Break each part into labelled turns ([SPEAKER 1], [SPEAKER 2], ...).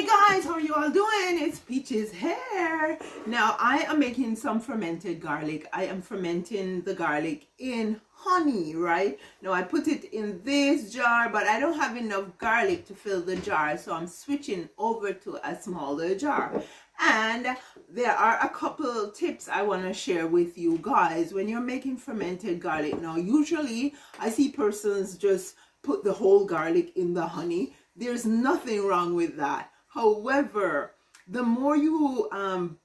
[SPEAKER 1] Hey guys, how are you all doing? It's Peaches here. Now I am making some fermented garlic. I am fermenting the garlic in honey, right? Now I put it in this jar, but I don't have enough garlic to fill the jar, so I'm switching over to a smaller jar. And there are a couple tips I want to share with you guys when you're making fermented garlic. Now usually I see persons just put the whole garlic in the honey. There's nothing wrong with that. However, the more you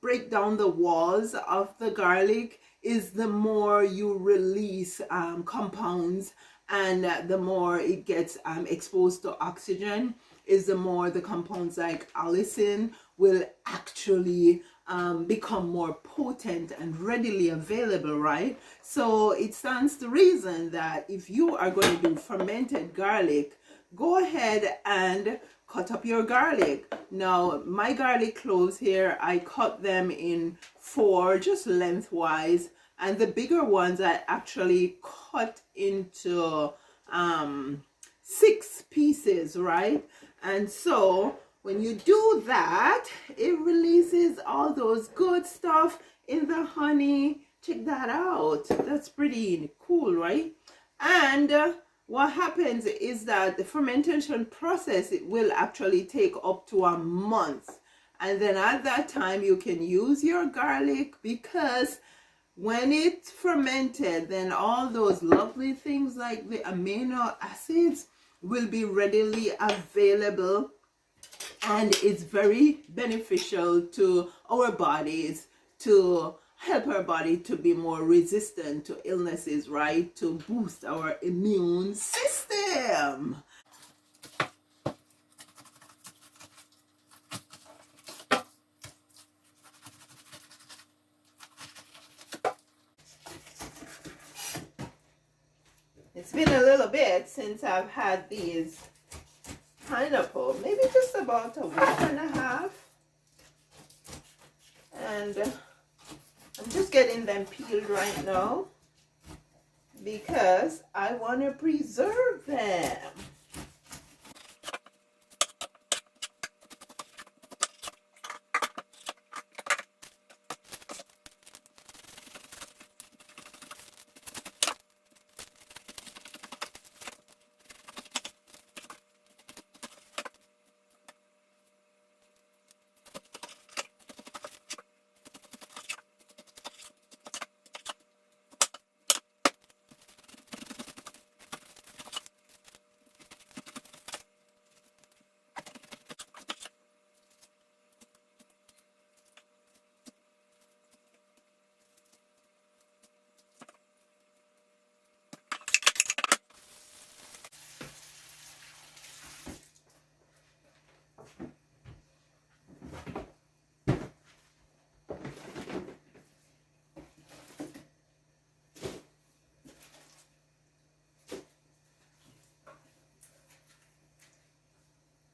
[SPEAKER 1] break down the walls of the garlic is the more you release compounds, and the more it gets exposed to oxygen is the more the compounds like allicin will actually become more potent and readily available, right? So it stands to reason that if you are going to do fermented garlic, go ahead and cut up your garlic. Now my garlic cloves here, I cut them in 4 just lengthwise, and the bigger ones I actually cut into 6 pieces, right? And so when you do that, it releases all those good stuff in the honey. Check that out. That's pretty cool, right? And what happens is that the fermentation process, it will actually take up to a month. And then at that time you can use your garlic, because when it's fermented, then all those lovely things like the amino acids will be readily available, and it's very beneficial to our bodies to help our body to be more resistant to illnesses, right? To boost our immune system. It's been a little bit since I've had these pineapple, maybe just about a week and a half. And I'm just getting them peeled right now because I want to preserve them.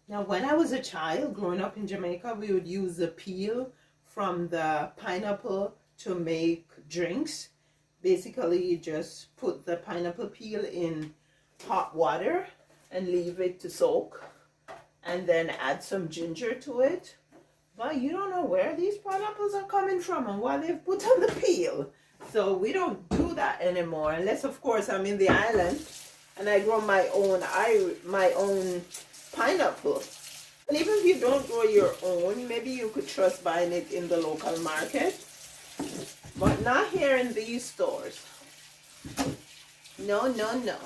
[SPEAKER 1] Now, when I was a child growing up in Jamaica, we would use the peel from the pineapple to make drinks. Basically, you just put the pineapple peel in hot water and leave it to soak, and then add some ginger to it. But you don't know where these pineapples are coming from and what they've put on the peel. So we don't do that anymore, unless of course I'm in the island and I grow my own pineapple. And even if you don't grow your own, maybe you could trust buying it in the local market, but not here in these stores. No, no, no.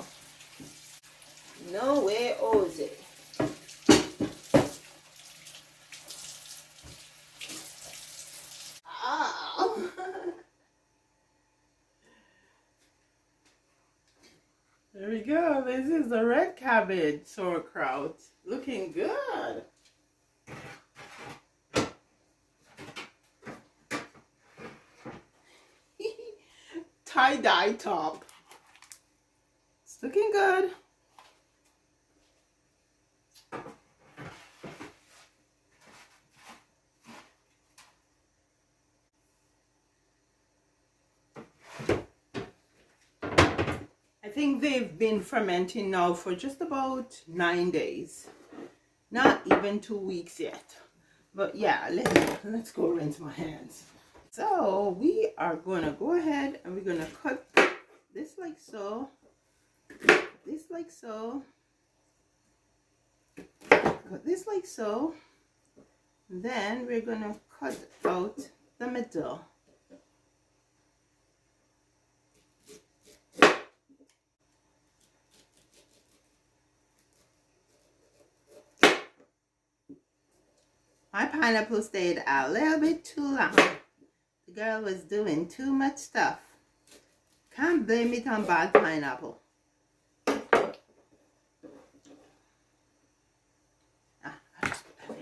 [SPEAKER 1] No way, Jose. Oh. There we go. This is the red cabbage sauerkraut. Looking good. Tie-dye top. It's looking good. I think they've been fermenting now for just about 9 days. Not even 2 weeks yet. But yeah, let's go rinse my hands. So we are going to go ahead and we're going to cut this like so, this like so, cut this like so. Then we're going to cut out the middle. My pineapple stayed a little bit too long. The girl was doing too much stuff. Can't blame it on bad pineapple. I'll just put that in.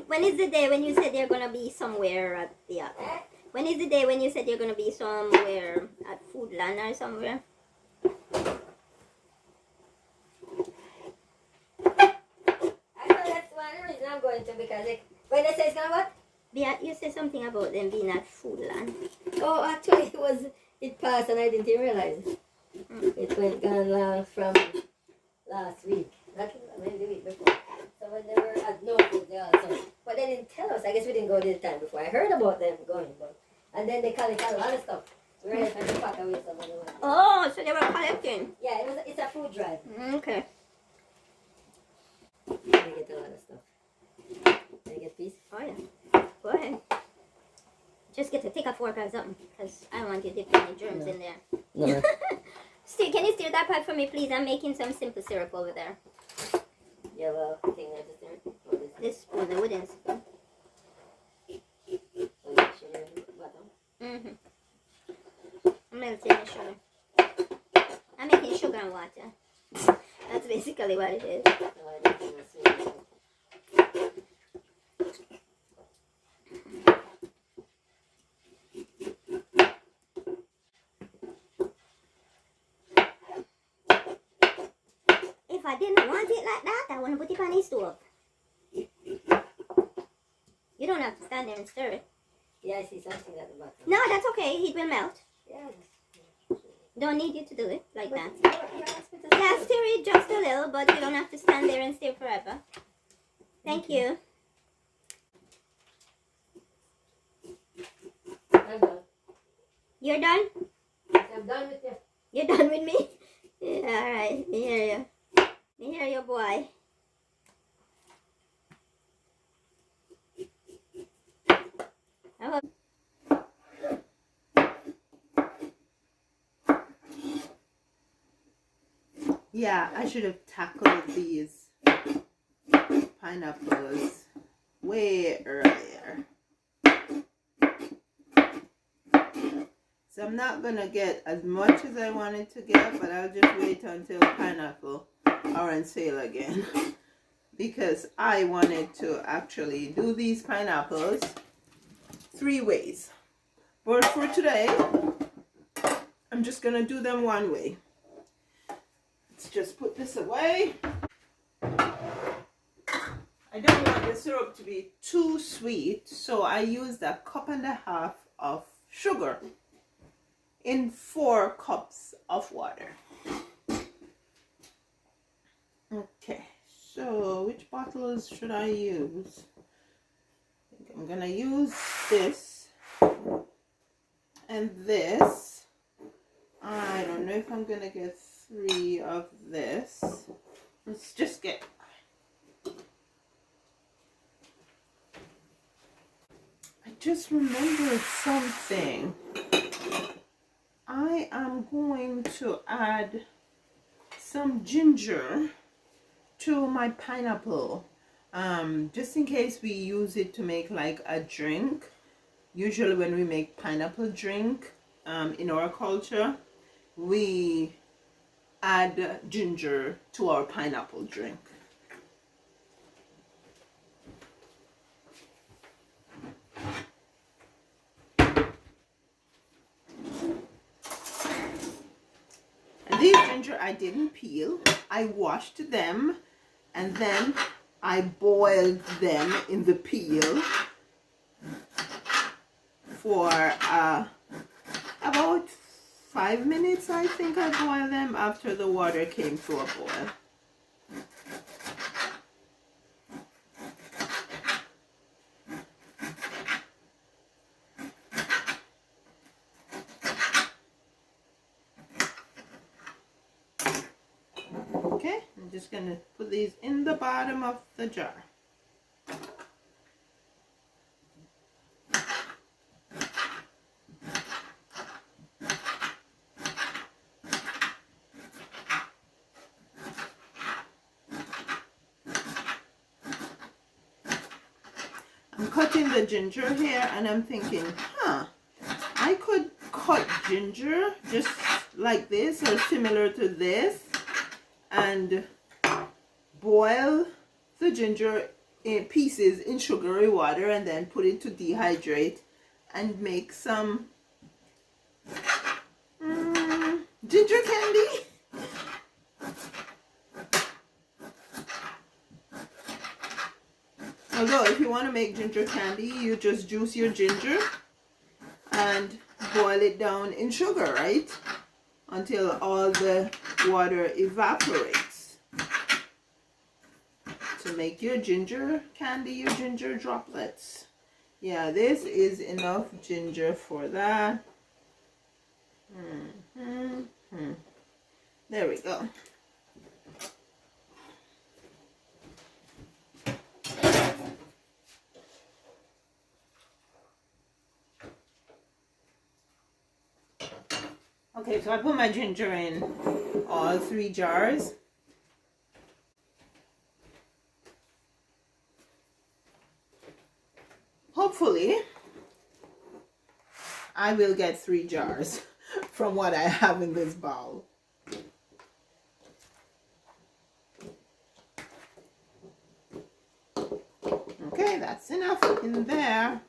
[SPEAKER 2] When is the day when you said you're gonna be somewhere at the when is the day when you said you're gonna be somewhere at Foodland or somewhere? Actually, that's one of the reason I'm going to, because when they say it's gonna what? Yeah, you said something about them being at Foodland. Oh, actually, it passed and I didn't even realize. It went gone from last week, not maybe the week before. So when they were at no food, they also, but they didn't tell us. I guess we didn't go this time before. I heard about them going, but and then they collected a lot of stuff. We were able to pack away some of the ones. Oh, so they were collecting. Yeah, it's a food drive. Okay. They get a lot of stuff. They get peace. Oh yeah. Go ahead. Just get to take a fork or something, because I don't want you to dip any germs in there. No. Can you stir that pot for me, please? I'm making some simple syrup over there. You have a thing that is there? This spoon, the wooden spoon. Mm-hmm. I'm melting the sugar. I'm making sugar and water. That's basically what it is. If I didn't want it like that, I wouldn't put it on the stove. You don't have to stand there and stir it. Yeah, I see something at the bottom. No, that's okay. It will melt. Yeah. Don't need you to do it like that. Yeah, stir it just a little, but you don't have to stand there and stir forever. Thank you. I'm done. You're done? I'm done with you. You're done with me? Yeah, alright. Me hear you. Me hear you, boy.
[SPEAKER 1] Yeah, I should have tackled these pineapples way earlier. So I'm not gonna get as much as I wanted to get, but I'll just wait until pineapple are on sale again. Because I wanted to actually do these pineapples 3 ways. But for today, I'm just gonna do them 1 way. Let's just put this away. I don't want the syrup to be too sweet, so I used 1.5 cups of sugar in 4 cups of water. Okay, so which bottles should I use? I think I'm gonna use this and this. I don't know if I'm gonna get 3 of this. Let's just get. I just remembered something. I am going to add some ginger to my pineapple, just in case we use it to make like a drink. Usually when we make pineapple drink in our culture, we add ginger to our pineapple drink. And these ginger I didn't peel. I washed them and then I boiled them in the peel for about 5 minutes. I think I boiled them after the water came to a boil. Okay, I'm just gonna put these in the bottom of the jar. I'm cutting the ginger here and I'm thinking, I could cut ginger just like this or similar to this and boil the ginger in pieces in sugary water and then put it to dehydrate and make some ginger candy. Although if you want to make ginger candy, you just juice your ginger and boil it down in sugar, right? Until all the water evaporates. To make your ginger candy, your ginger droplets. Yeah, this is enough ginger for that. There we go. Okay, so I put my ginger in all 3 jars. Hopefully, I will get 3 jars from what I have in this bowl. Okay, that's enough in there.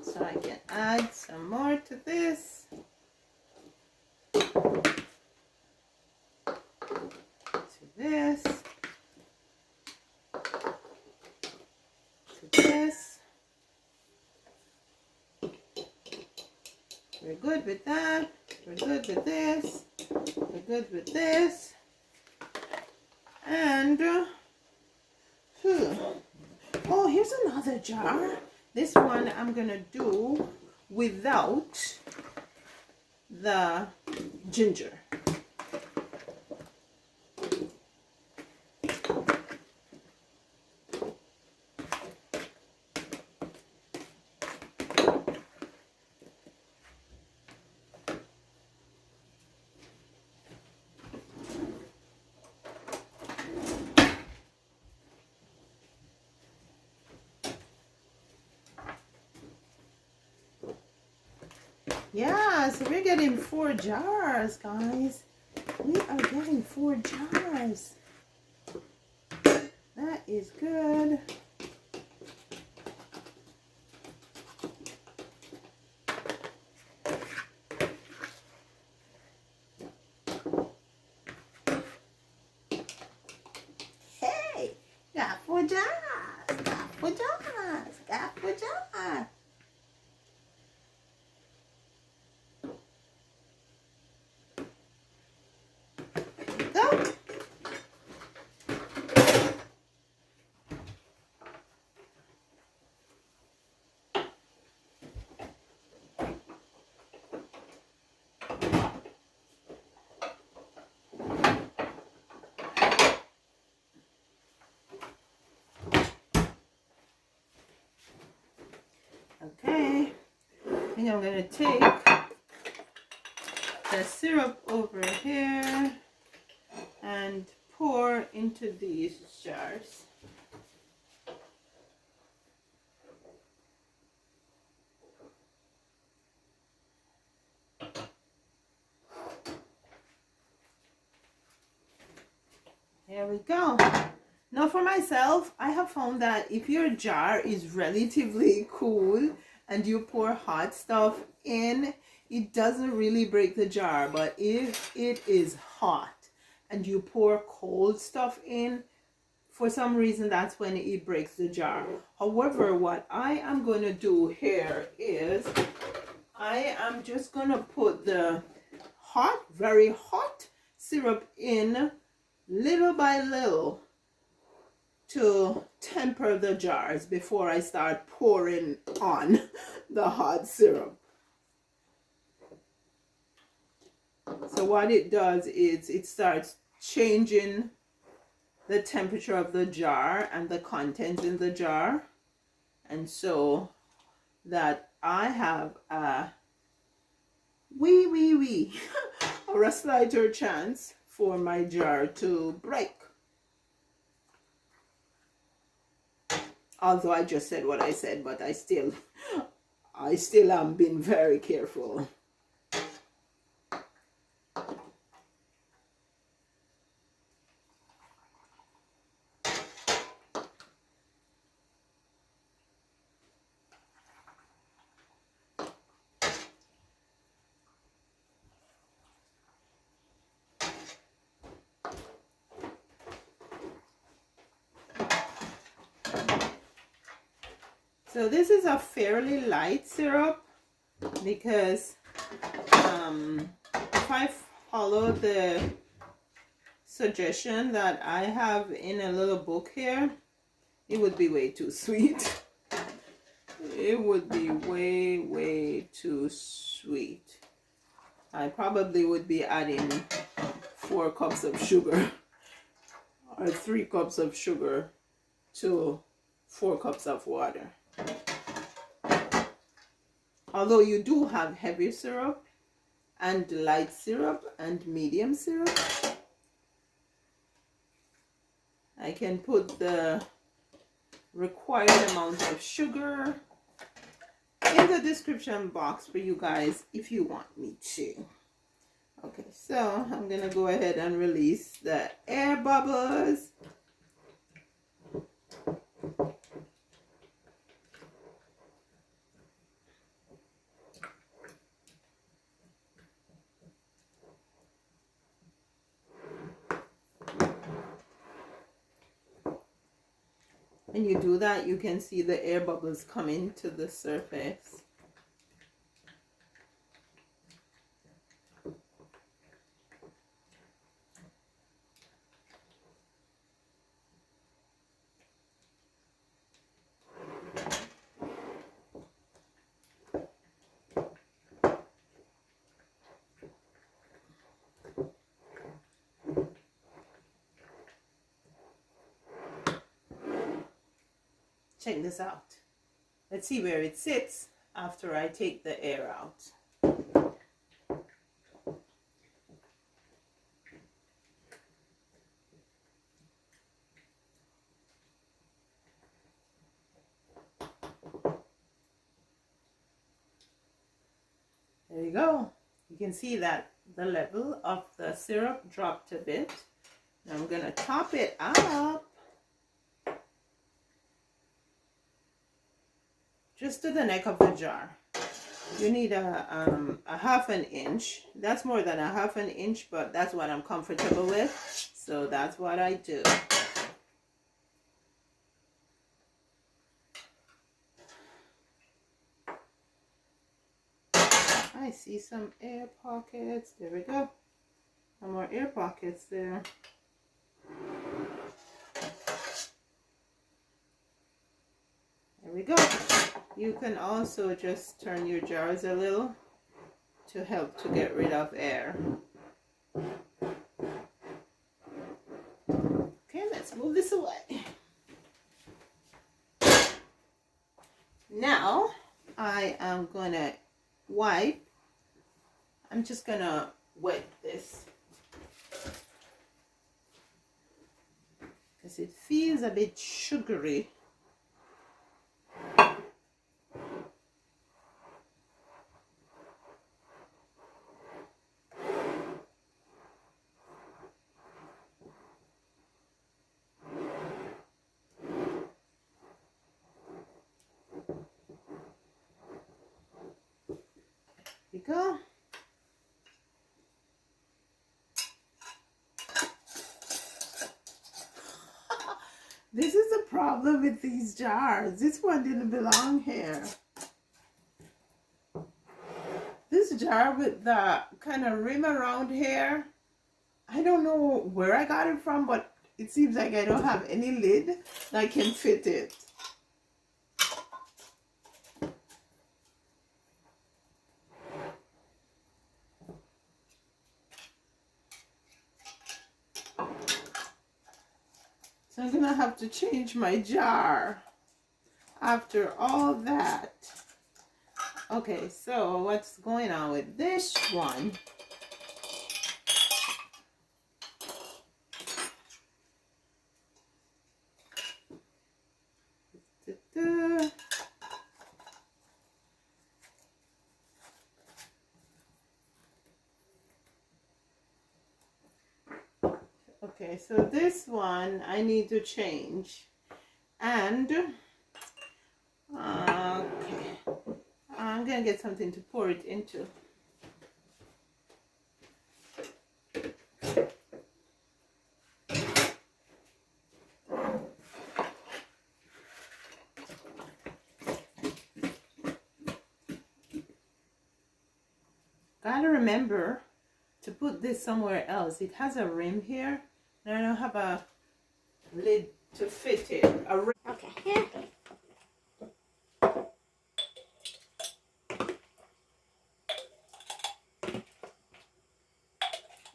[SPEAKER 1] So I can add some more to this. To this. To this. We're good with that. We're good with this. We're good with this. And, oh, here's another jar. This one I'm gonna do without the ginger. Yeah, so we're getting 4 jars, guys. We are getting 4 jars. That is good. Hey, got 4 jars. Got 4 jars. Got 4 jars. And I'm going to take the syrup over here and pour into these jars. There we go. Now for myself, I have found that if your jar is relatively cool and you pour hot stuff in, it doesn't really break the jar. But if it is hot and you pour cold stuff in, for some reason that's when it breaks the jar. However, what I am going to do here is I am just going to put the hot, very hot syrup in little by little to temper the jars before I start pouring on the hot syrup. So what it does is it starts changing the temperature of the jar and the contents in the jar, and so that I have a or a slighter chance for my jar to break. Although I just said what I said, but I still am being very careful. So this is a fairly light syrup because if I follow the suggestion that I have in a little book here, it would be way too sweet. It would be way too sweet. I probably would be adding 4 cups of sugar or 3 cups of sugar to 4 cups of water. Although you do have heavy syrup and light syrup and medium syrup, I can put the required amount of sugar in the description box for you guys if you want me to. Okay, so I'm gonna go ahead and release the air bubbles. When you do that, you can see the air bubbles coming to the surface. Check this out. Let's see where it sits after I take the air out. There you go. You can see that the level of the syrup dropped a bit. Now I'm going to top it up just to the neck of the jar. You need a half an inch. That's more than a half an inch, but that's what I'm comfortable with. So that's what I do. I see some air pockets. There we go. Some more air pockets there. There we go. You can also just turn your jars a little to help to get rid of air. Okay, let's move this away. Now, I am going to wipe, I'm just gonna wet this because it feels a bit sugary. Here we go. This is the problem with these jars. This one didn't belong here. This jar with the kind of rim around here, I don't know where I got it from, but it seems like I don't have any lid that can fit it. So I'm gonna have to change my jar after all that. Okay, so what's going on with this one? Da-da. Okay, so this one I need to change. And okay, I'm gonna get something to pour it into. Gotta remember to put this somewhere else. It has a rim here, and I don't have a lid to fit it.
[SPEAKER 2] Okay, here.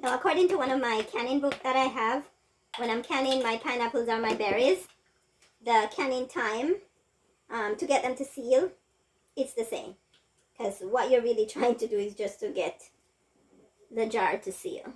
[SPEAKER 2] Now, according to one of my canning books that I have, when I'm canning my pineapples or my berries, the canning time to get them to seal, it's the same. Because what you're really trying to do is just to get the jar to seal.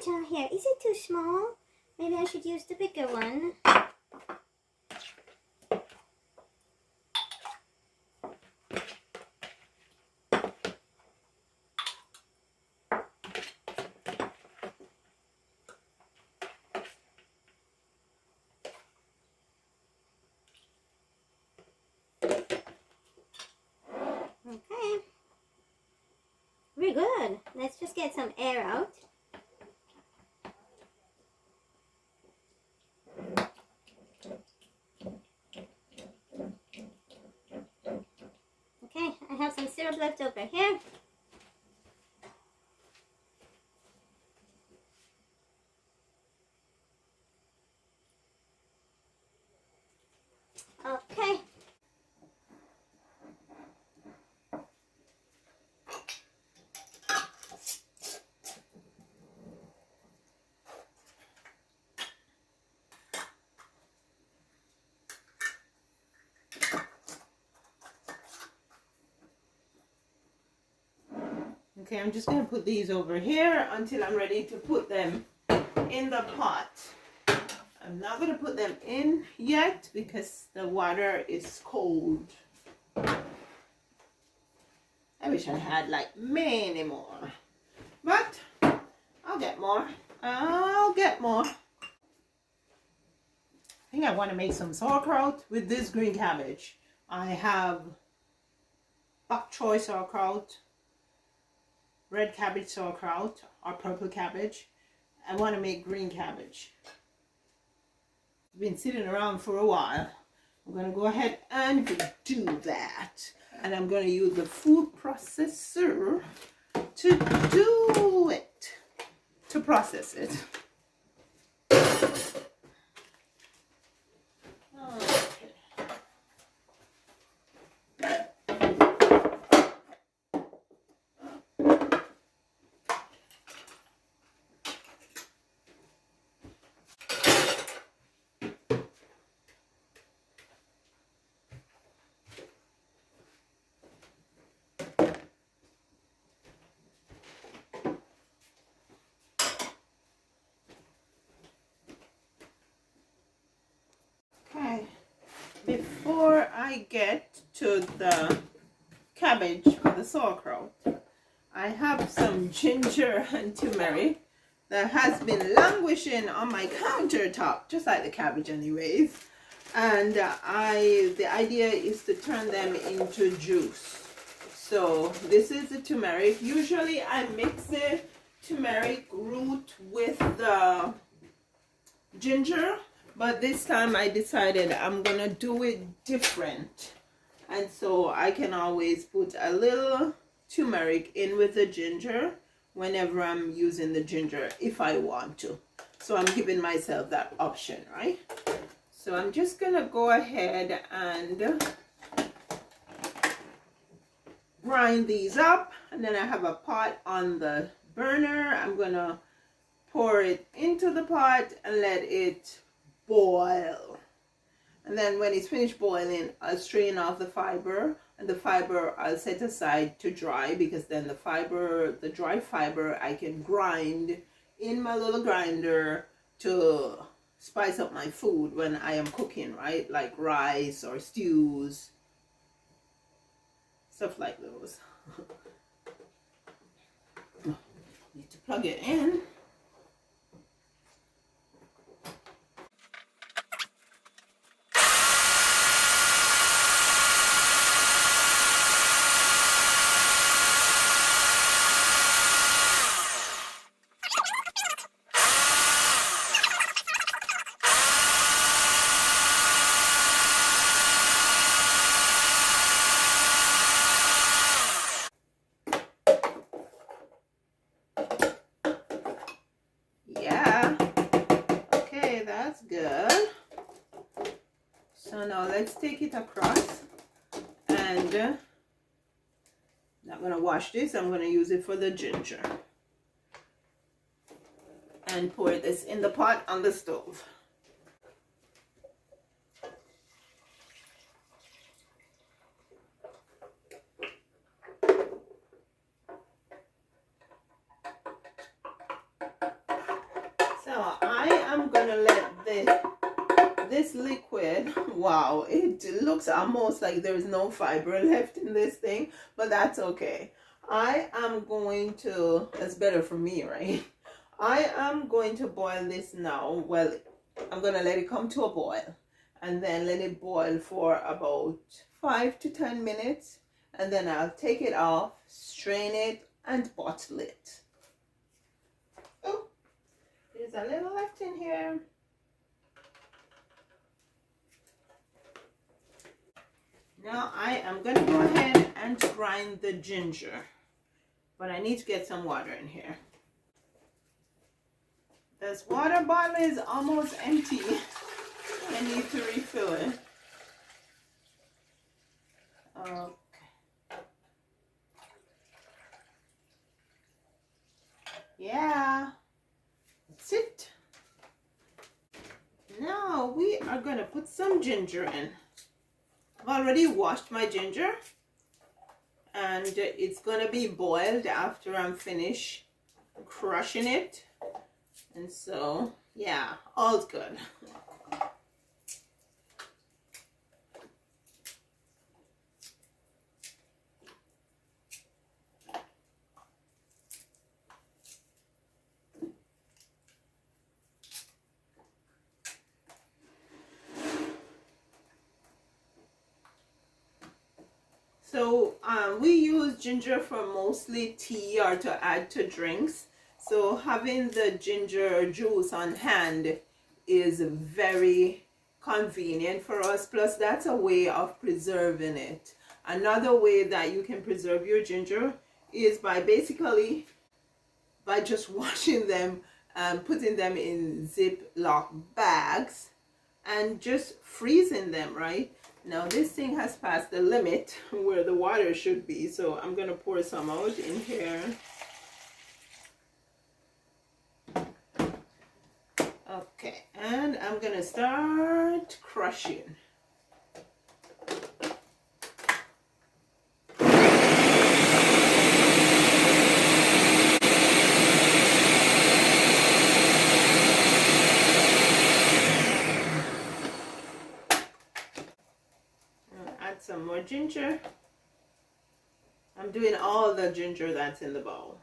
[SPEAKER 2] Jar here. Is it too small? Maybe I should use the bigger one. Okay. We're good. Let's just get some air out. Okay, I have some syrup left over here. Okay.
[SPEAKER 1] Okay, I'm just gonna put these over here until I'm ready to put them in the pot. I'm not gonna put them in yet because the water is cold. I wish I had like many more, but I'll get more. I'll get more. I think I want to make some sauerkraut with this green cabbage. I have bok choy sauerkraut, red cabbage sauerkraut, or purple cabbage. I want to make green cabbage. It's been sitting around for a while. I'm going to go ahead and do that. And I'm going to use the food processor to do it, to process it. Okay. before I get to the cabbage for the sauerkraut, I have some ginger and turmeric that has been languishing on my countertop, just like the cabbage anyways. And the idea is to turn them into juice. So this is the turmeric. Usually I mix the turmeric root with the ginger, but this time I decided I'm gonna do it different. And so I can always put a little turmeric in with the ginger whenever I'm using the ginger if I want to. So I'm giving myself that option, right? So I'm just gonna go ahead and grind these up, and then I have a pot on the burner. I'm gonna pour it into the pot and let it boil. And then when it's finished boiling, I'll strain off the fiber, and the fiber I'll set aside to dry, because then the dry fiber I can grind in my little grinder to spice up my food when I am cooking, right? Like rice or stews, stuff like those. Need to plug it in. Yeah, okay, that's good. So now let's take it across, and I'm not gonna wash this. I'm gonna use it for the ginger, and pour this in the pot on the stove. So I am gonna let this liquid, wow, it looks almost like there's no fiber left in this thing, but that's okay. I am going to, that's better for me, right? I am going to boil this now. Well, I'm gonna let it come to a boil, and then let it boil for about 5 to 10 minutes, and then I'll take it off, strain it, and bottle it. Oh, there's a little left in here. Now I am going to go ahead and grind the ginger, but I need to get some water in here. This water bottle is almost empty. I need to refill it. Okay. Yeah, that's it. Now we are going to put some ginger in. I've already washed my ginger, and it's gonna be boiled after I'm finished crushing it, and so yeah, all's good. So we use ginger for mostly tea or to add to drinks. So having the ginger juice on hand is very convenient for us. Plus that's a way of preserving it. Another way that you can preserve your ginger is by just washing them and putting them in Ziploc bags and just freezing them, right? Now this thing has passed the limit where the water should be, so I'm going to pour some out in here. Okay, and I'm going to start crushing. ginger. I'm doing all the ginger that's in the bowl.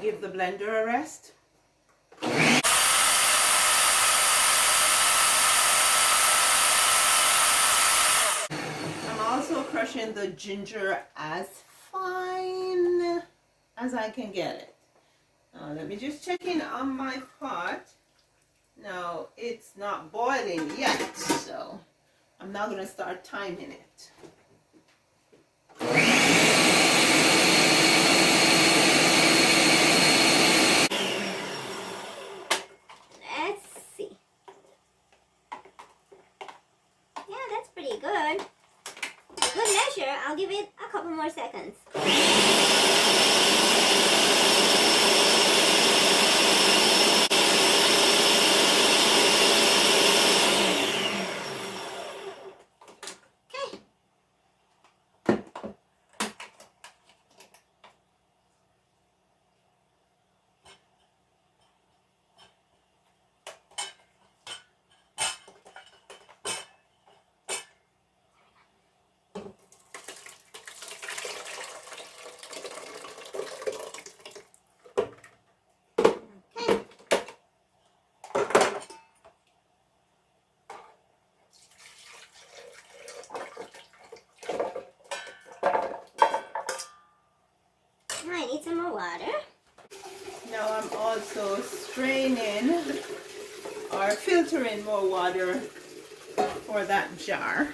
[SPEAKER 1] Give the blender a rest. I'm also crushing the ginger as fine as I can get it. Now let me just check in on my pot. Now it's not boiling yet, so I'm not going to start timing it.
[SPEAKER 2] Let's see. Yeah, that's pretty good. Good measure. I'll give it a couple more seconds. I need some more water.
[SPEAKER 1] Now I'm also straining or filtering more water for that jar.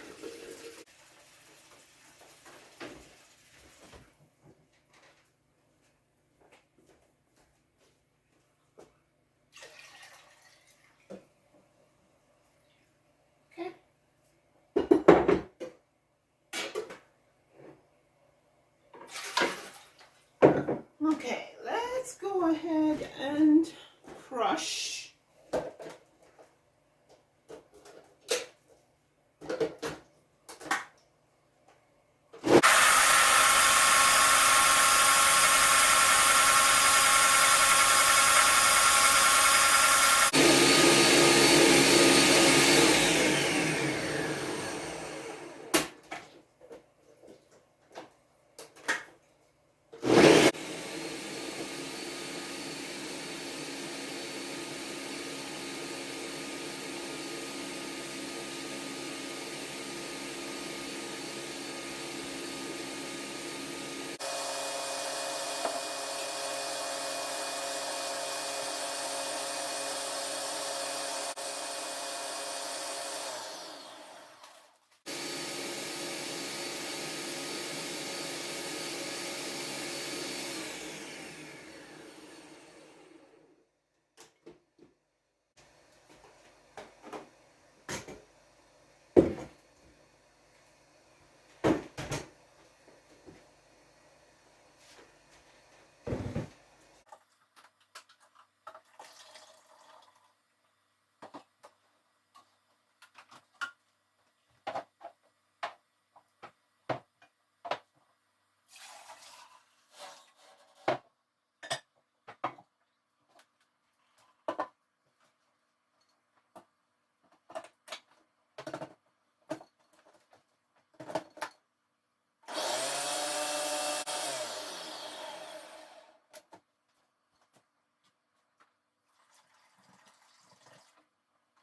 [SPEAKER 1] Okay. Okay, let's go ahead and crush.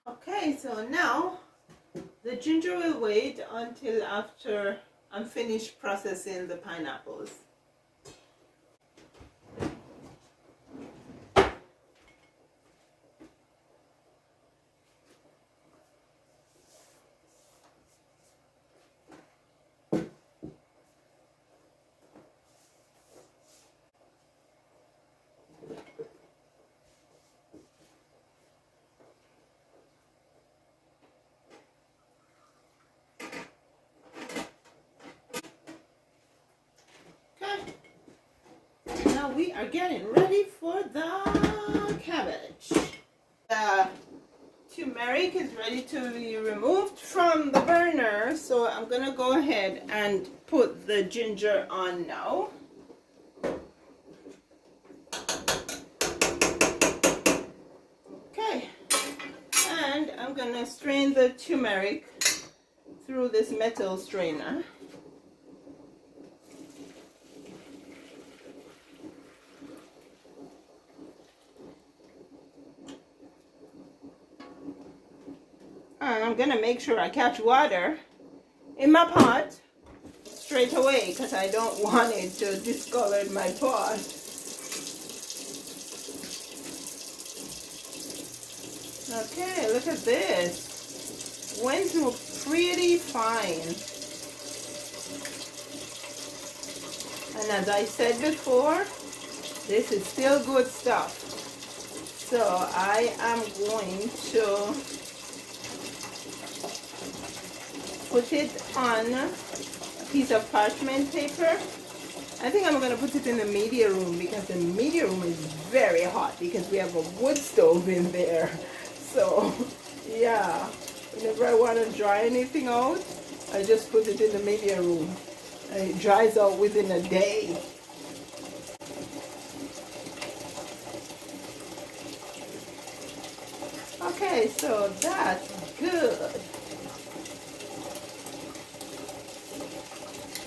[SPEAKER 1] Okay, so now the ginger will wait until after I'm finished processing the pineapples. Now we are getting ready for the cabbage. turmeric is ready to be removed from the burner, so I'm gonna go ahead and put the ginger on now. Okay, and I'm gonna strain the turmeric through this metal strainer. And I'm gonna make sure I catch water in my pot straight away because I don't want it to discolor my pot. Okay, look at this. Went through pretty fine. And as I said before, this is still good stuff. So I am going to put it on a piece of parchment paper. I think I'm going to put it in the media room because the media room is very hot because we have a wood stove in there. So yeah, whenever I want to dry anything out, I just put it in the media room and it dries out within a day. Okay, so that's good.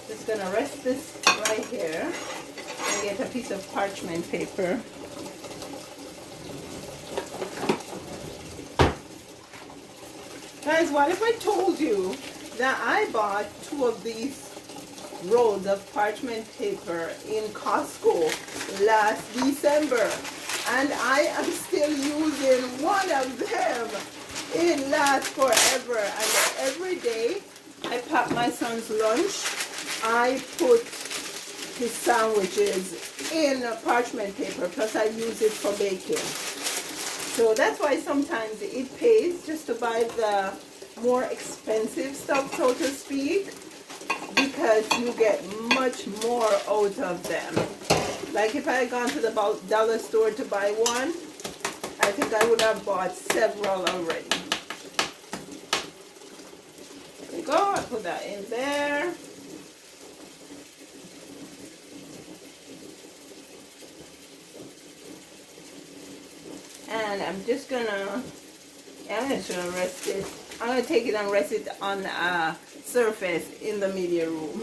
[SPEAKER 1] Just gonna rest this right here and get a piece of parchment paper. Guys, what if I told you that I bought 2 of these rolls of parchment paper in Costco last December, and I am still using one of them? It lasts forever, and every day I pack my son's lunch, I put his sandwiches in parchment paper, plus I use it for baking. So that's why sometimes it pays just to buy the more expensive stuff, so to speak, because you get much more out of them. Like if I had gone to the dollar store to buy one, I think I would have bought several already. There we go, I put that in there. And I'm just gonna rest it. I'm gonna take it and rest it on a surface in the media room.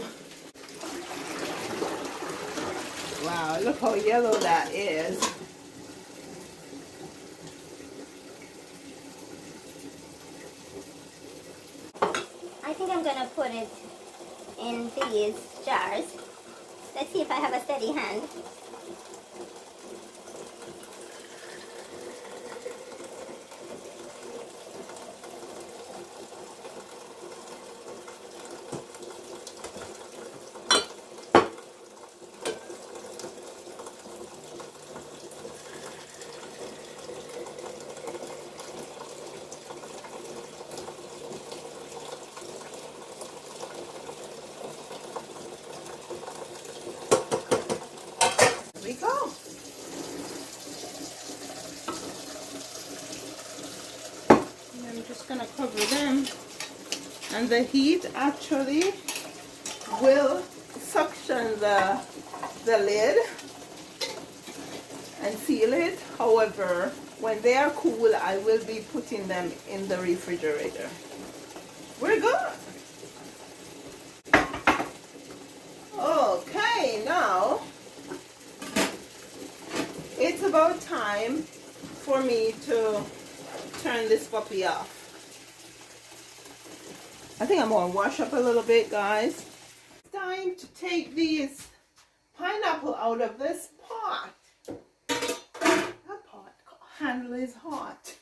[SPEAKER 1] Wow, look how yellow that is.
[SPEAKER 2] I think I'm gonna put it in these jars. Let's see if I have a steady hand.
[SPEAKER 1] There we go. And I'm just gonna cover them, and the heat actually will suction the lid and seal it. However, when they are cool, I will be putting them in the refrigerator. We're good. Okay, now it's about time for me to turn this puppy off. I think I'm gonna wash up a little bit, guys. It's time to take these pineapple out of this pot. That pot handle is hot.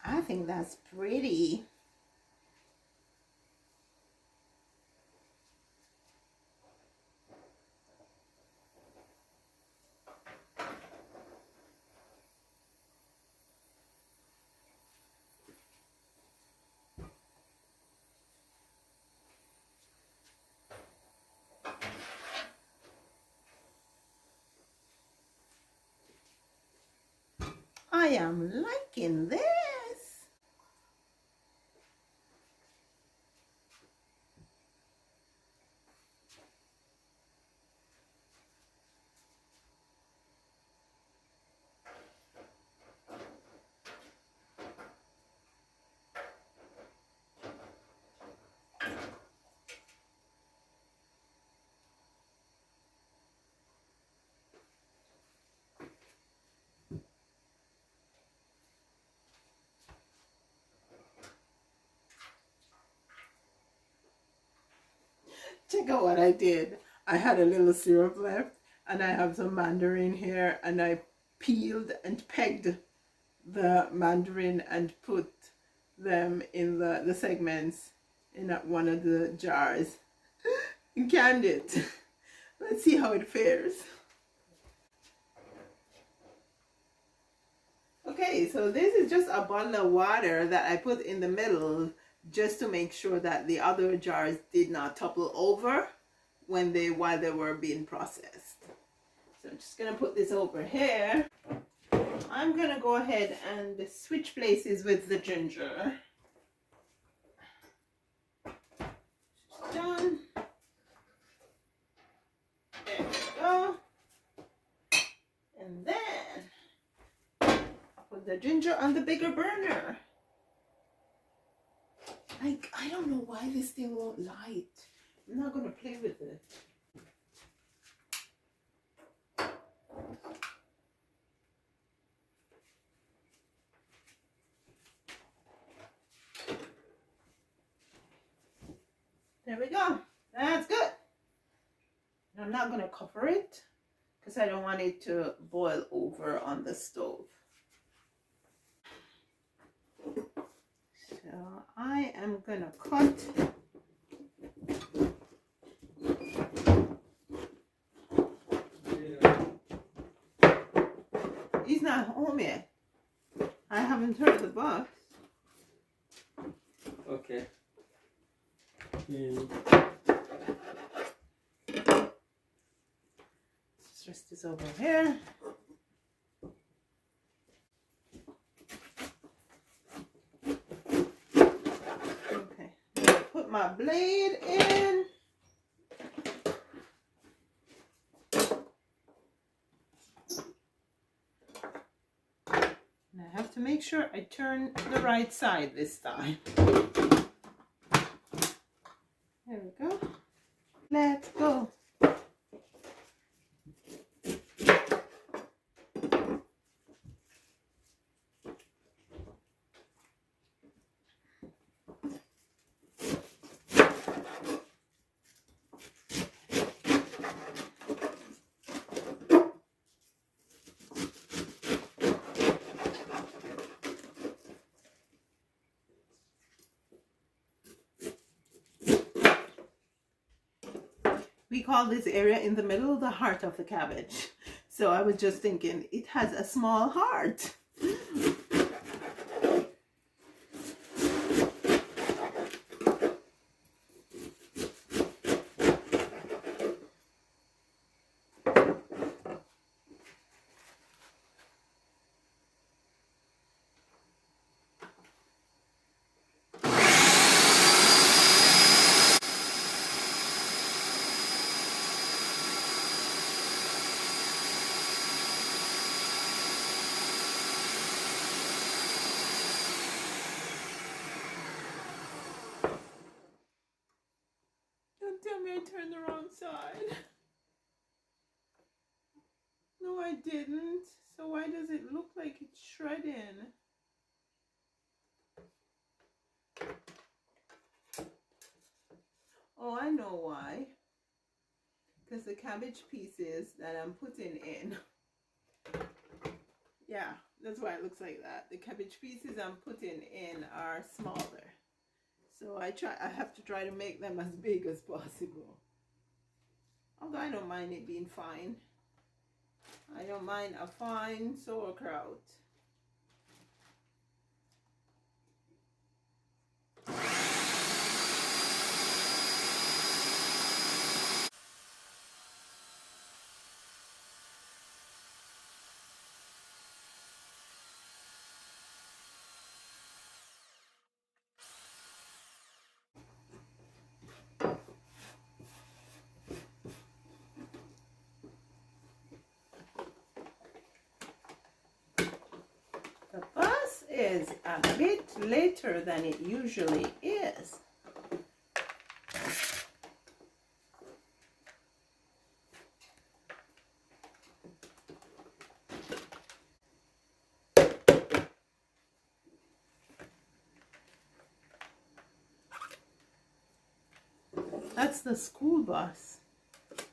[SPEAKER 1] I think that's pretty. I am liking this. Check out what I did. I had a little syrup left and I have some mandarin here, and I peeled and pegged the mandarin and put them in the segments in one of the jars and canned it. Let's see how it fares. Okay, so this is just a bottle of water that I put in the middle just to make sure that the other jars did not topple over while they were being processed. So I'm just gonna put this over here. I'm gonna go ahead and switch places with the ginger. Done. There we go. And then put the ginger on the bigger burner. Like, I don't know why this thing won't light. I'm not gonna play with it. There we go. That's good. I'm not gonna cover it because I don't want it to boil over on the stove. So I am gonna cut he's not home yet. I haven't heard the bus.
[SPEAKER 3] Okay.
[SPEAKER 1] Just this over here. Okay, I'm gonna put my blade in. And I have to make sure I turn the right side this time. There we go. Let's go. We call this area in the middle the heart of the cabbage. So I was just thinking it has a small heart. Don't tell me I turned the wrong side. No, I didn't. So why does it look like it's shredding? Oh, I know why. Because the cabbage pieces that I'm putting in. Yeah, that's why it looks like that. The cabbage pieces I'm putting in are smaller. So I have to try to make them as big as possible. Although I don't mind it being fine. I don't mind a fine sauerkraut. is a bit later than it usually is. That's the school bus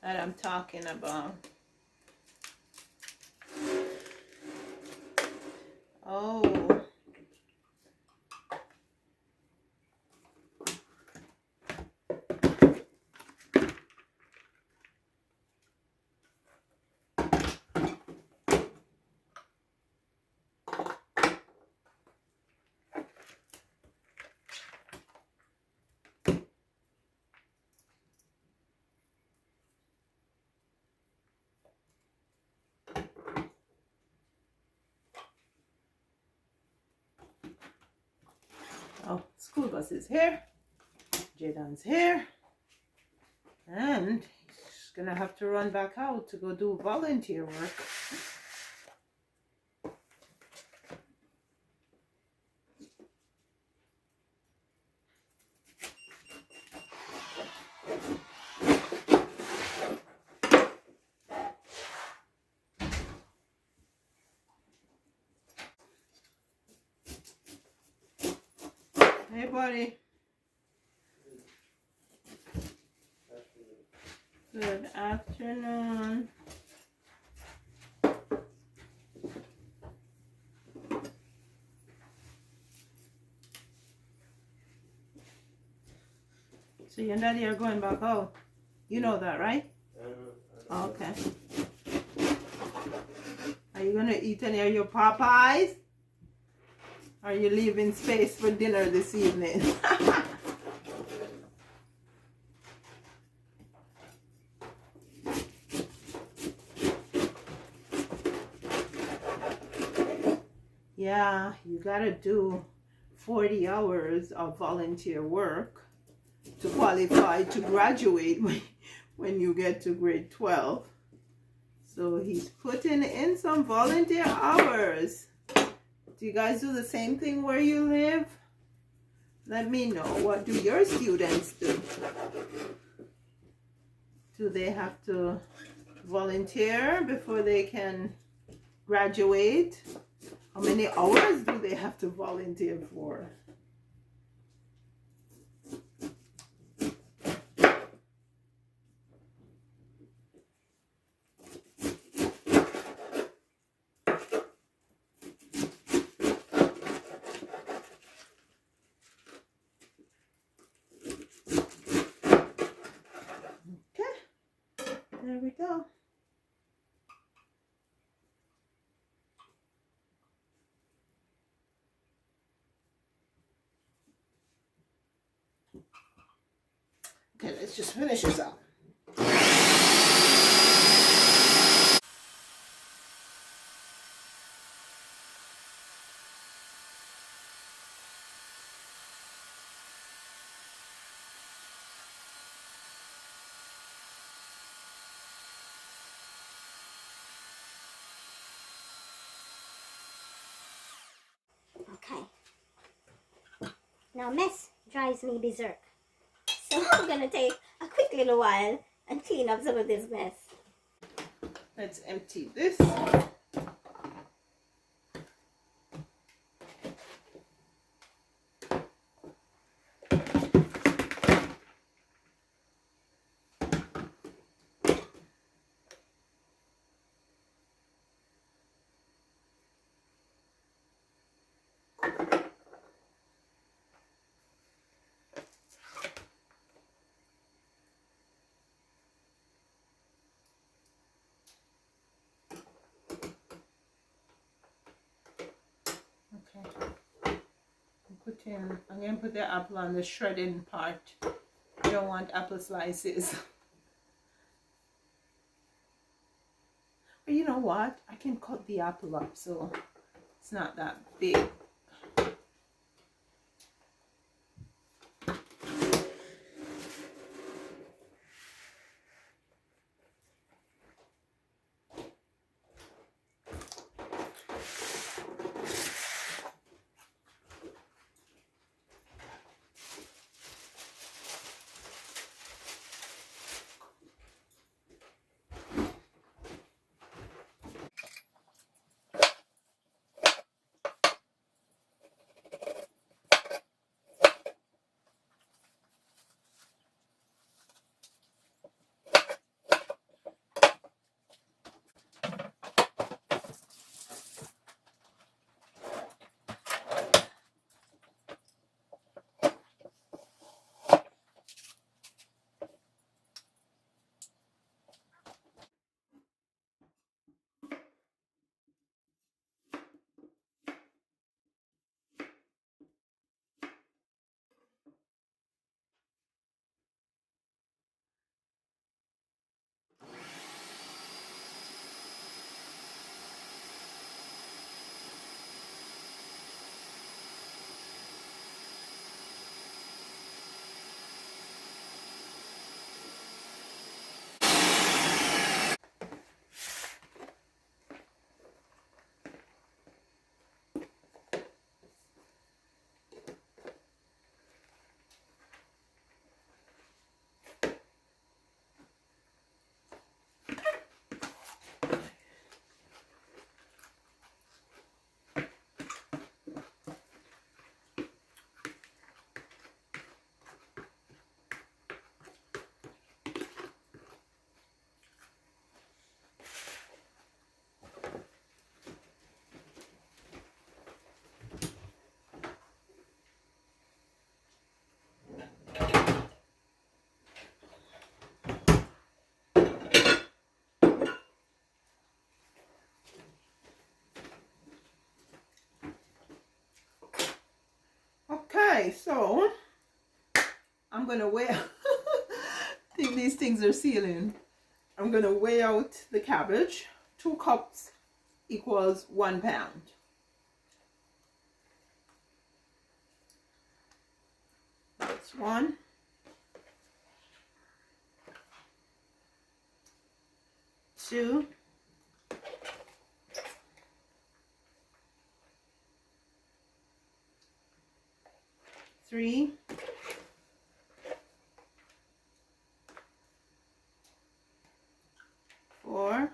[SPEAKER 1] that I'm talking about. Oh. Oh, school bus is here. Jaden's here. And he's gonna have to run back out to go do volunteer work. Hey, buddy. Good afternoon. So you and Daddy are going back out. You know that, right? Okay. Are you gonna eat any of your Popeyes? Are you leaving space for dinner this evening? Yeah, you gotta do 40 hours of volunteer work to qualify to graduate when you get to grade 12. So he's putting in some volunteer hours. Do you guys do the same thing where you live? Let me know. What do your students do? Do they have to volunteer before they can graduate? How many hours do they have to volunteer for? There we go. Okay, let's just finish this up.
[SPEAKER 2] Okay. Now mess drives me berserk. So I'm gonna take a quick little while and clean up some of this mess.
[SPEAKER 1] Let's empty this. I'm going to put the apple on the shredding part. You don't want apple slices. But you know what? I can cut the apple up so it's not that big. Okay, so I'm gonna weigh. I think these things are sealing. I'm gonna weigh out the cabbage. 2 cups equals 1 pound. That's 1. 2. 3. 4.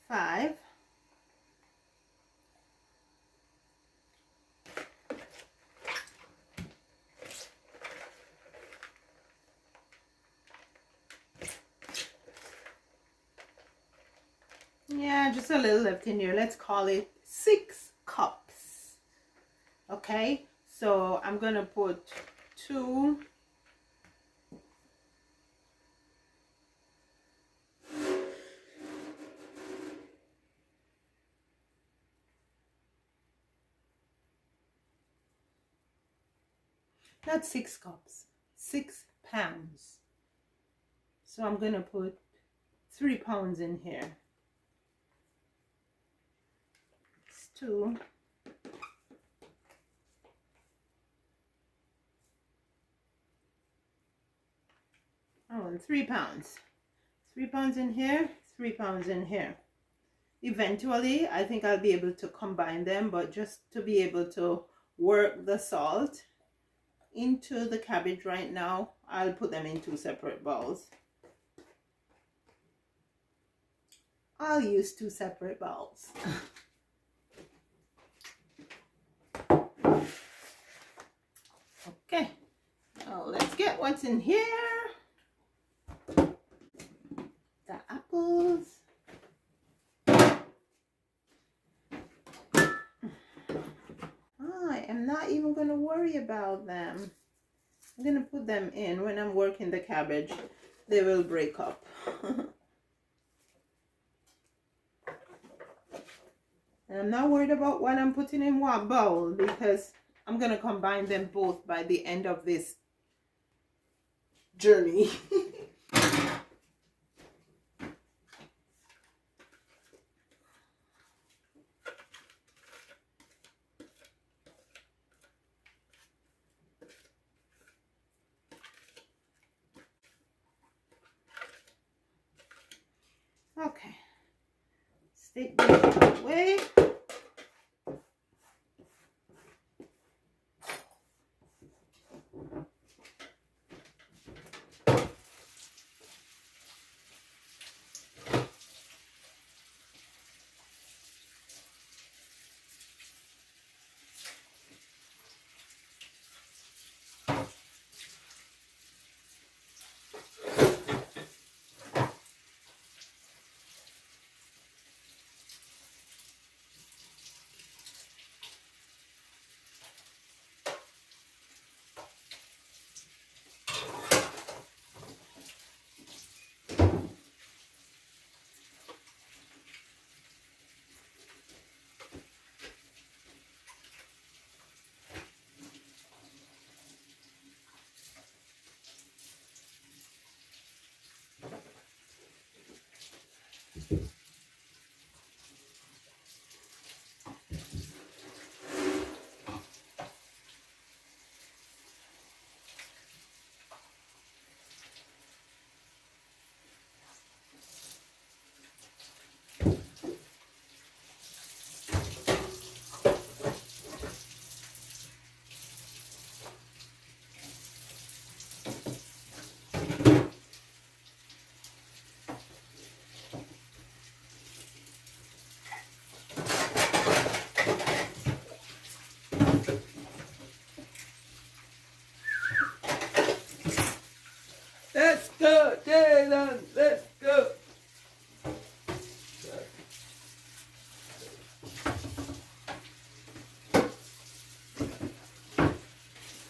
[SPEAKER 1] 5. 6. Just a little left in here. Let's call it 6 cups. Okay, so I'm gonna put 2. Not 6 cups, 6 pounds. So I'm gonna put 3 pounds in here. It's 2. Oh, and 3 pounds. 3 pounds in here, 3 pounds in here. Eventually, I think I'll be able to combine them, but just to be able to work the salt into the cabbage right now, I'll put them in 2 separate bowls. I'll use 2 separate bowls. Okay, now let's get what's in here. The apples. I am not even going to worry about them. I'm going to put them in when I'm working the cabbage. They will break up. And I'm not worried about what I'm putting in what bowl, because I'm going to combine them both by the end of this journey. Okay, stick this away. Let's go, Jalen, let's go.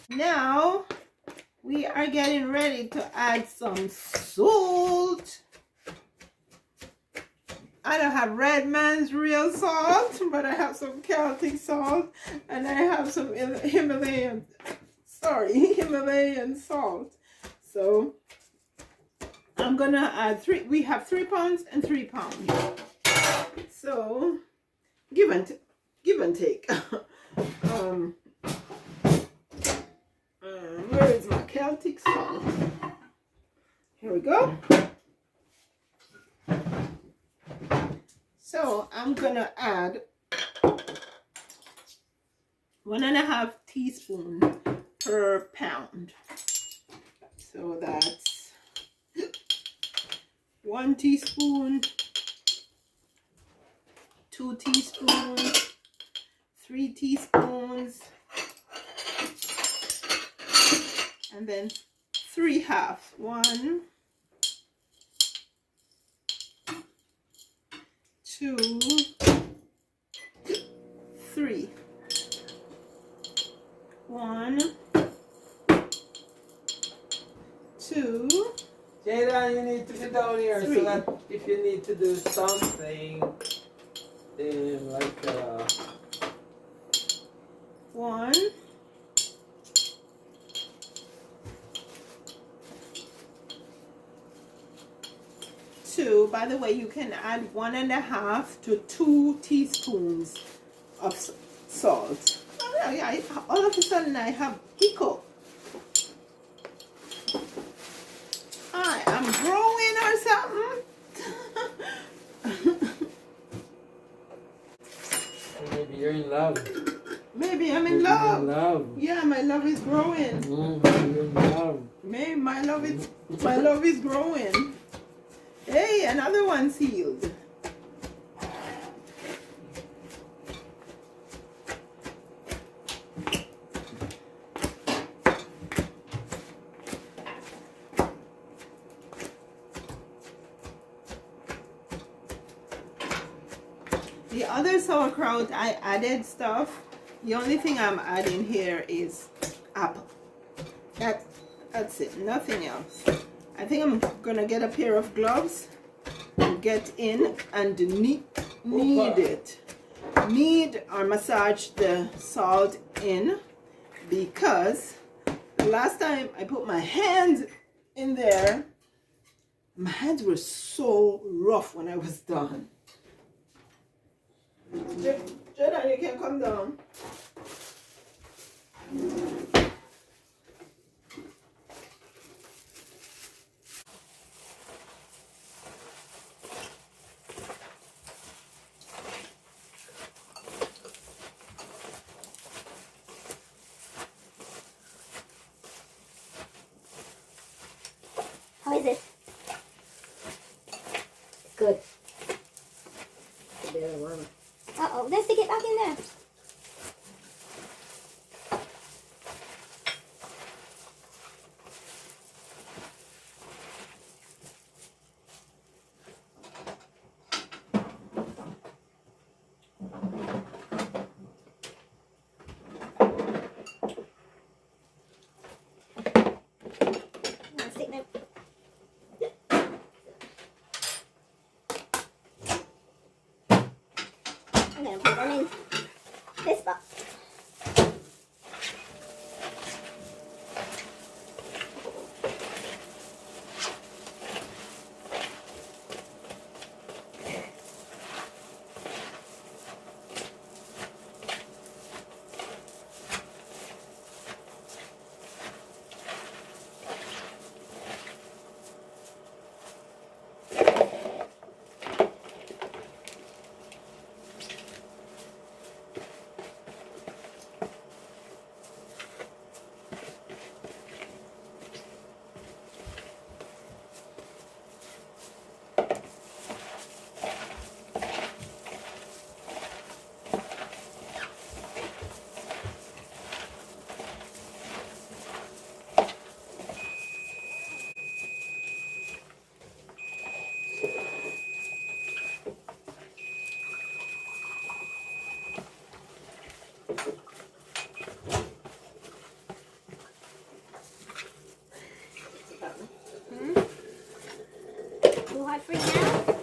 [SPEAKER 1] Now we are getting ready to add some salt. I don't have Red Man's real salt, but I have some Celtic salt, and I have some Himalayan salt. So I'm gonna add we have 3 pounds and 3 pounds. So give and take. Where is my Celtic salt? Here we go. So I'm gonna add 1.5 teaspoons per pound. So that's 1 teaspoon, 2 teaspoons, 3 teaspoons, and then 3 halves. 1, 2, 3. 1, 2.
[SPEAKER 3] Jada, you need to be down here
[SPEAKER 1] 3.
[SPEAKER 3] so that if you need to do something, like
[SPEAKER 1] 1, 2. By the way, you can add 1.5 to 2 teaspoons of salt. All of a sudden I have hiccup. I am growing or something.
[SPEAKER 3] maybe you're in love.
[SPEAKER 1] Maybe I'm in
[SPEAKER 3] Maybe
[SPEAKER 1] love.
[SPEAKER 3] You're in love.
[SPEAKER 1] Yeah, my love is growing.
[SPEAKER 3] You're in love.
[SPEAKER 1] Maybe my love is growing. Hey, another one sealed. The other sauerkraut, I added stuff. The only thing I'm adding here is apple. That's it, nothing else. I think I'm gonna get a pair of gloves and get in and knead or massage the salt in, because the last time I put my hands in there, my hands were so rough when I was done. Jordan, you can come down.
[SPEAKER 2] How is it? Good. Uh-oh, let's stick it back in there. Stick them. I'm gonna put them in this box. You hot free now?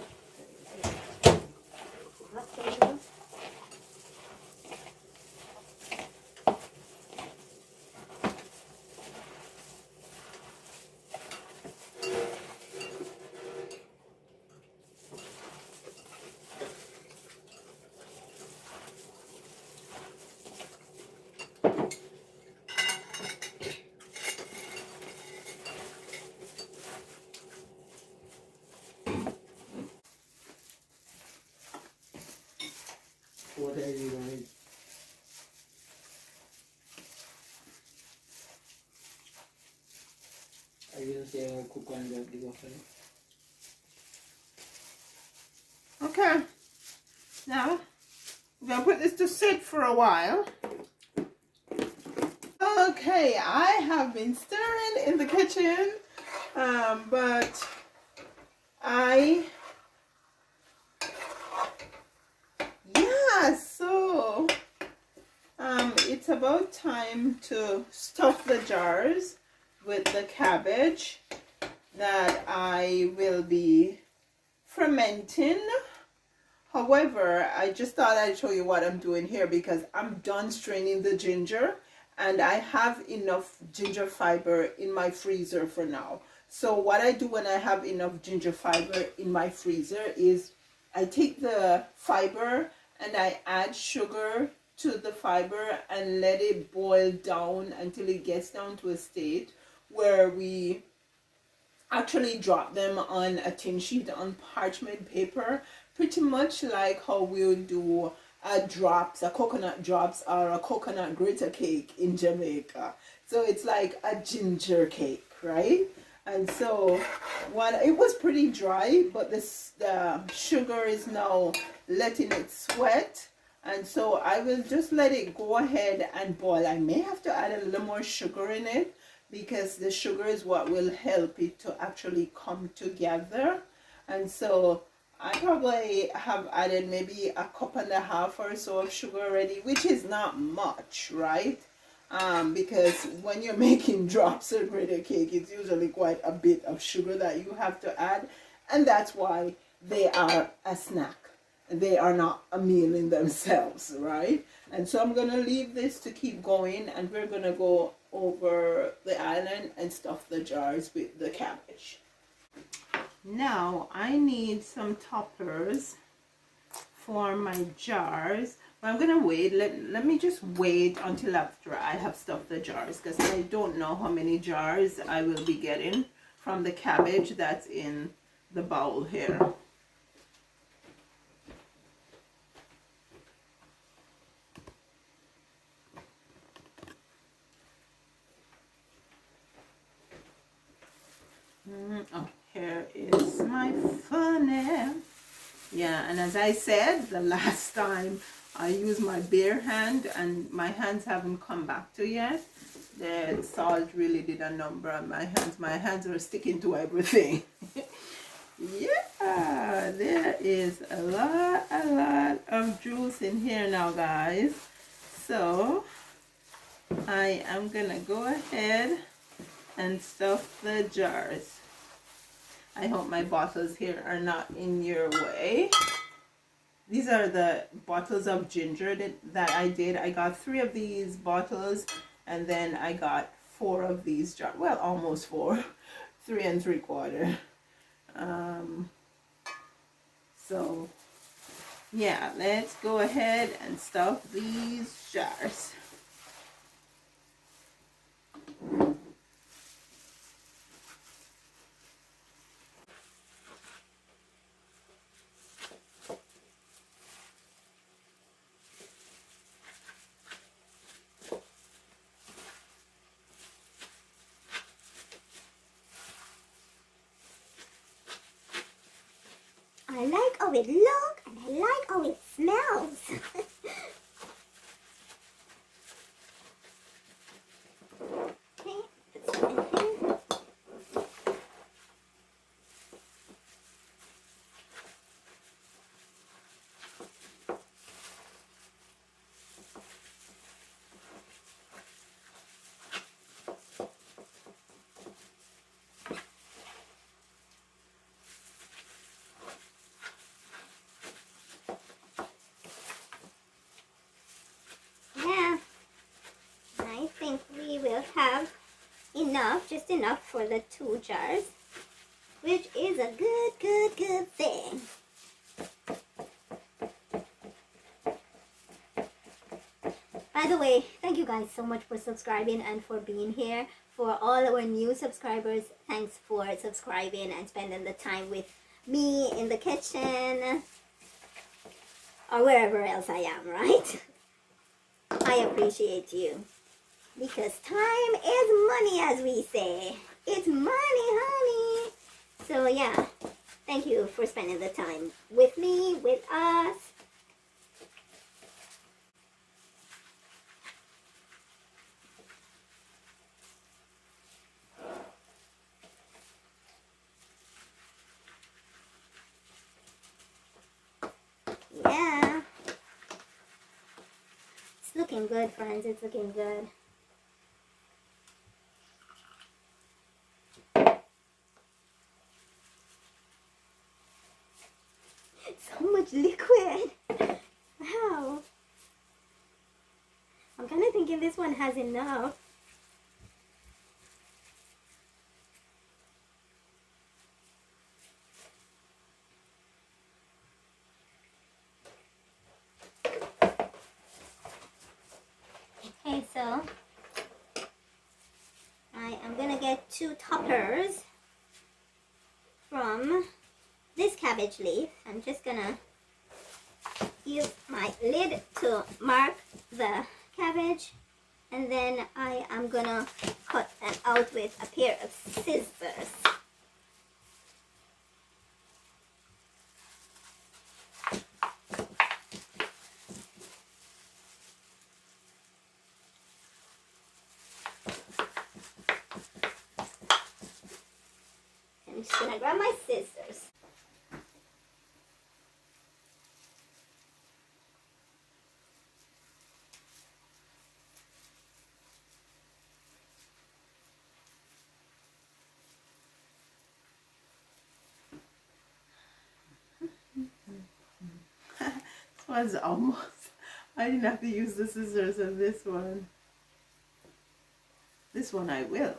[SPEAKER 3] Yeah, cook on the waffle.
[SPEAKER 1] Okay. Now, we're going to put this to sit for a while. Okay, I have been stirring in the kitchen, but so it's about time to stuff the jars with the cabbage that I will be fermenting. However, I just thought I'd show you what I'm doing here because I'm done straining the ginger and I have enough ginger fiber in my freezer for now. So what I do when I have enough ginger fiber in my freezer is I take the fiber and I add sugar to the fiber and let it boil down until it gets down to a state where we actually drop them on a tin sheet on parchment paper, pretty much like how we'll do a coconut drops or a coconut grita cake in Jamaica. So it's like a ginger cake, right? And so it was pretty dry, but the sugar is now letting it sweat. And so I will just let it go ahead and boil. I may have to add a little more sugar in it because the sugar is what will help it to actually come together. And so I probably have added maybe a cup and a half or so of sugar already, which is not much, right? Because when you're making drops of grita cake, it's usually quite a bit of sugar that you have to add, and that's why they are a snack. They are not a meal in themselves, right? And so I'm gonna leave this to keep going, and we're gonna go over the island and stuff the jars with the cabbage. Now I need some toppers for my jars. But I'm gonna wait. Let me just wait until after I have stuffed the jars because I don't know how many jars I will be getting from the cabbage that's in the bowl here. Oh, here is my funnel. Yeah, and as I said the last time, I used my bare hand and my hands haven't come back to yet. The salt really did a number on my hands. My hands are sticking to everything. Yeah, there is a lot of juice in here now, guys. So I am gonna go ahead and stuff the jars. I hope my bottles here are not in your way. These are the bottles of ginger that I did. I got 3 of these bottles and then I got 4 of these jars. Well, almost 4. 3 3/4. So yeah, let's go ahead and stuff these jars.
[SPEAKER 2] I like how it looks and I like how it smells. Okay, put some in here. Yeah, I think we will have enough, just enough for the 2 jars, which is a good thing. By the way, thank you guys so much for subscribing and for being here. For all our new subscribers, thanks for subscribing and spending the time with me in the kitchen or wherever else I am, right? I appreciate you because time is money, as we say. It's money, honey. So yeah, thank you for spending the time with me, with us. Yeah. It's looking good, friends. It's looking good. So much liquid. Wow. I'm kind of thinking this one has enough. Okay, so I am gonna get 2 toppers from this cabbage leaf. I'm just gonna use my lid to mark the cabbage, and then I am gonna cut them out with a pair of scissors. I'm just gonna grab my scissors.
[SPEAKER 1] This one's almost, I didn't have to use the scissors on this one. This one I will.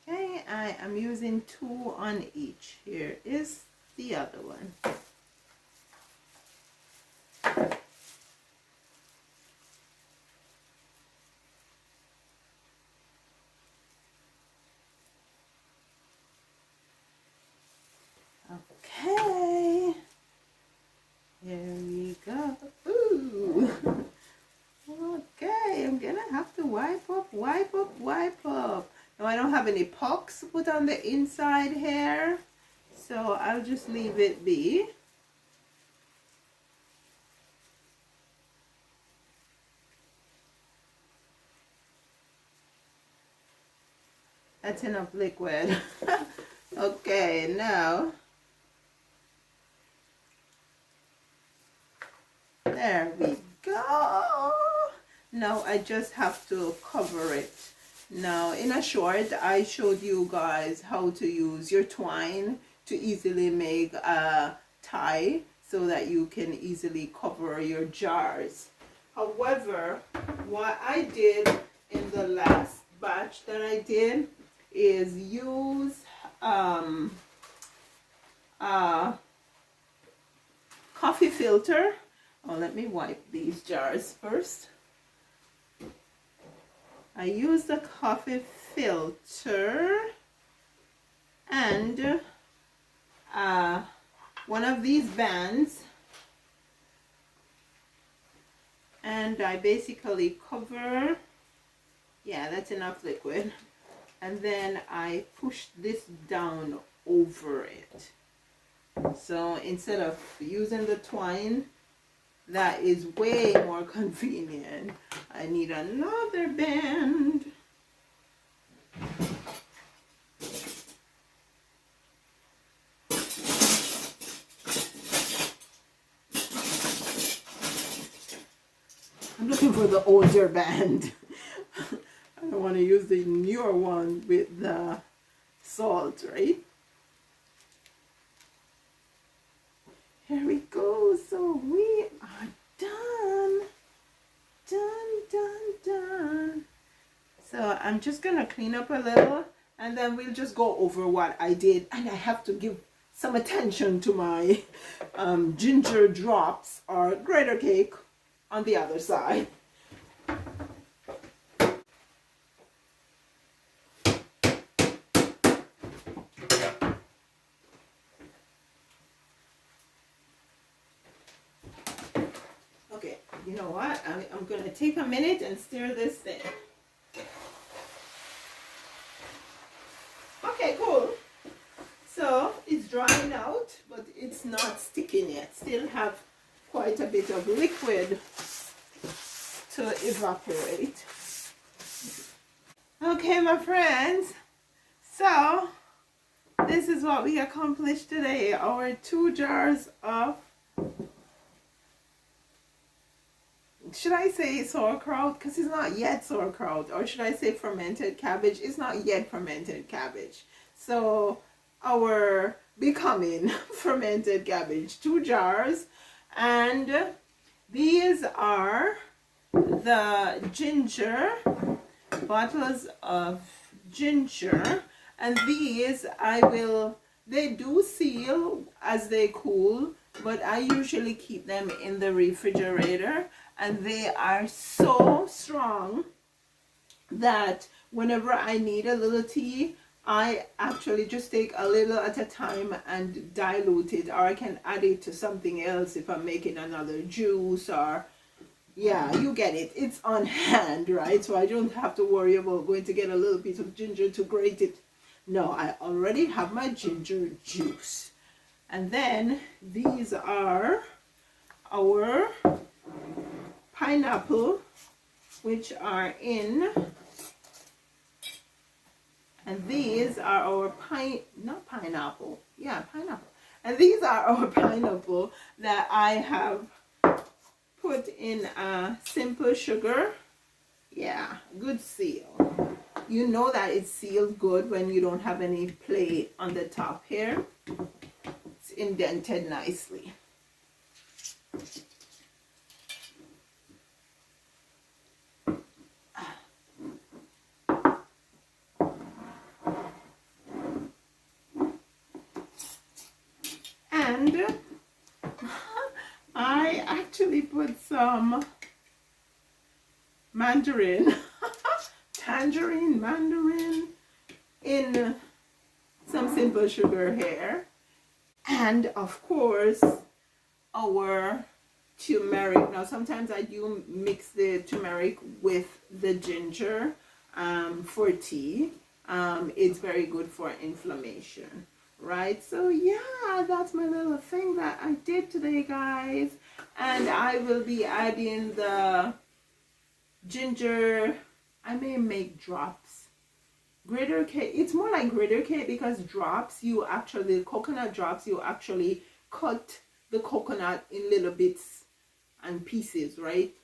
[SPEAKER 1] Okay, I am using 2 on each. Here is the other one. Okay, here we go. Ooh. Okay, I'm gonna have to wipe up, wipe up, wipe up. Now I don't have any pucks put on the inside here, so I'll just leave it be. That's enough liquid. Okay, now there we go. Now I just have to cover it. Now in a short, I showed you guys how to use your twine to easily make a tie so that you can easily cover your jars. However, what I did in the last batch that I did is use coffee filter. Oh, let me wipe these jars first. I use the coffee filter and one of these bands, and I basically cover, yeah, that's enough liquid, and then I push this down over it. So instead of using the twine, that is way more convenient. I need another band. I'm looking for the older band. I don't want to use the newer one with the salt, right? Here we go. So we are done. Done. So I'm just gonna clean up a little, and then we'll just go over what I did. And I have to give some attention to my ginger drops or grater cake on the other side. you know what? I'm going to take a minute and stir this thing. Okay, cool. So it's drying out, but it's not sticking yet. Still have quite a bit of liquid to evaporate. Okay, my friends. So this is what we accomplished today. Our 2 jars of, should I say sauerkraut? Because it's not yet sauerkraut. Or should I say fermented cabbage? It's not yet fermented cabbage. So our becoming fermented cabbage, 2 jars. And these are the ginger, bottles of ginger. And these they do seal as they cool, but I usually keep them in the refrigerator, and they are so strong that whenever I need a little tea, I actually just take a little at a time and dilute it, or I can add it to something else if I'm making another juice, or yeah, you get it. It's on hand, right? So I don't have to worry about going to get a little piece of ginger to grate it. No, I already have my ginger juice. And then these are our pineapple, which are in, and these are our pineapple. And these are our pineapple that I have put in a simple sugar. Yeah, good seal. You know that it's sealed good when you don't have any plate on the top here. It's indented nicely. And I actually put some mandarin in some simple sugar here. And of course, our turmeric. Now, sometimes I do mix the turmeric with the ginger for tea. It's very good for inflammation, right? So yeah, that's my little thing that I did today, guys. And I will be adding the ginger. I may make drops. Gritter cake, it's more like gritter cake, because drops, coconut drops, you actually cut the coconut in little bits and pieces, right?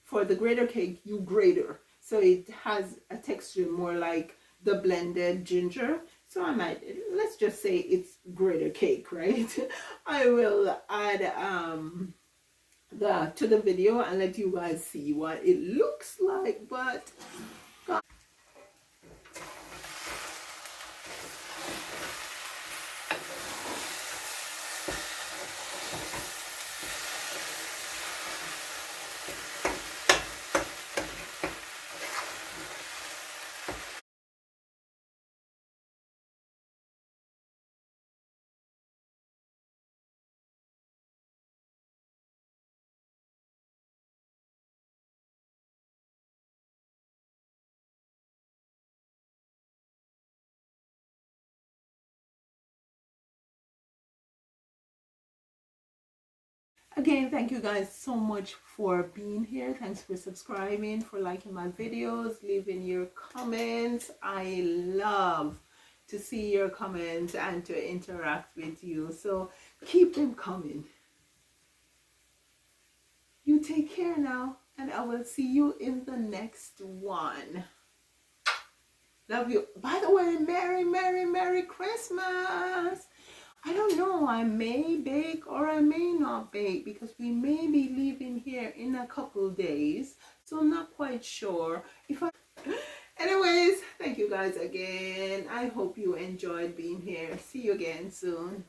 [SPEAKER 1] For the gritter cake, you grater, so it has a texture more like the blended ginger. So let's just say it's gritter cake, right? I will add to the video and let you guys see what it looks like. But again, thank you guys so much for being here. Thanks for subscribing, for liking my videos, leaving your comments. I love to see your comments and to interact with you. So keep them coming. You take care now, and I will see you in the next one. Love you. By the way, Merry Christmas. I don't know, I may bake or I may not bake, because we may be leaving here in a couple days, so I'm not quite sure if I anyways, thank you guys again. I hope you enjoyed being here. See you again soon.